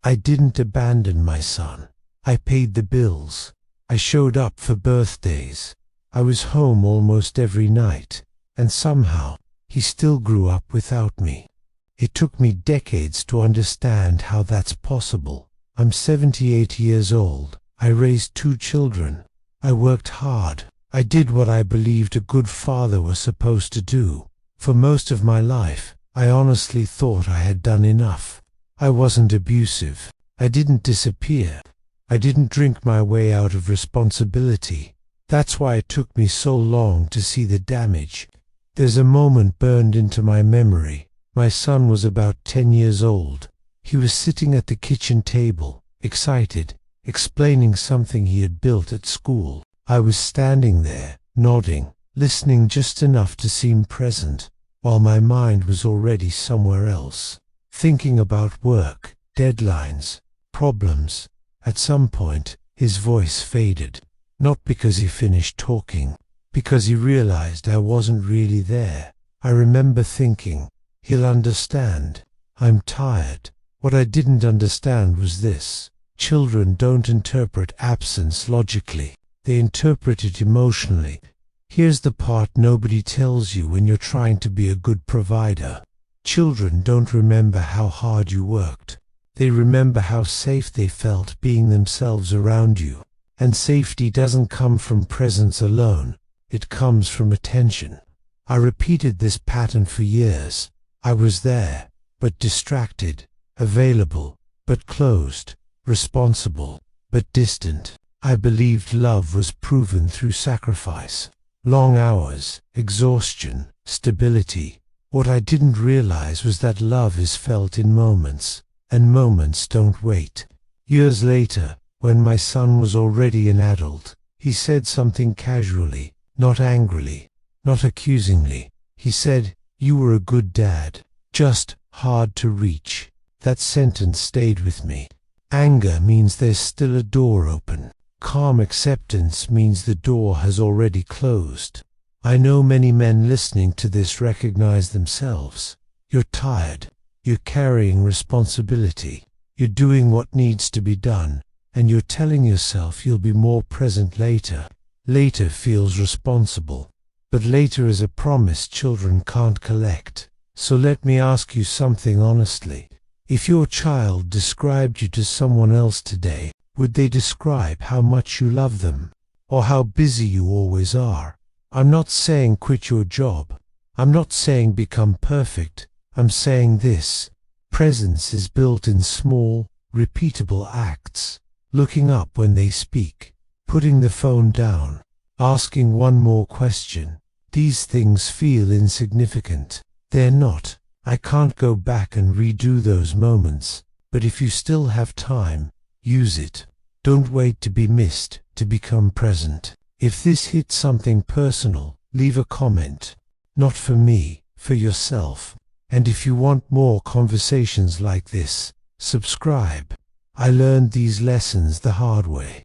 I didn't abandon my son. I paid the bills. I showed up for birthdays. I was home almost every night, and somehow he still grew up without me. It took me decades to understand how that's possible. I'm 78 years old. I raised 2 children. I worked hard. I did what I believed a good father was supposed to do. For most of my life, I honestly thought I had done enough. I wasn't abusive. I didn't disappear. I didn't drink my way out of responsibility. That's why it took me so long to see the damage. There's a moment burned into my memory. My son was about 10 years old. He was sitting at the kitchen table, excited, explaining something he had built at school. I was standing there, nodding, listening just enough to seem present, while my mind was already somewhere else, thinking about work, deadlines, problems. At some point, his voice faded, not because he finished talking, because he realized I wasn't really there. I remember thinking, he'll understand. I'm tired. What I didn't understand was this. Children don't interpret absence logically. They interpret it emotionally. Here's the part nobody tells you when you're trying to be a good provider. Children don't remember how hard you worked. They remember how safe they felt being themselves around you. And safety doesn't come from presence alone. It comes from attention. I repeated this pattern for years. I was there, but distracted, available, but closed, responsible, but distant. I believed love was proven through sacrifice, long hours, exhaustion, stability. What I didn't realize was that love is felt in moments, and moments don't wait. Years later, when my son was already an adult, he said something casually, not angrily, not accusingly. He said, "You were a good dad, just hard to reach." That sentence stayed with me. Anger means there's still a door open. Calm acceptance means the door has already closed. I know many men listening to this recognize themselves. You're tired. You're carrying responsibility. You're doing what needs to be done, and you're telling yourself you'll be more present later. Later feels responsible, but later is a promise children can't collect. So let me ask you something honestly. If your child described you to someone else today, would they describe how much you love them, or how busy you always are? I'm not saying quit your job. I'm not saying become perfect. I'm saying this. Presence is built in small, repeatable acts. Looking up when they speak, putting the phone down, asking one more question. These things feel insignificant. They're not. I can't go back and redo those moments, but if you still have time, use it. Don't wait to be missed, to become present. If this hit something personal, leave a comment. Not for me, for yourself. And if you want more conversations like this, subscribe. I learned these lessons the hard way.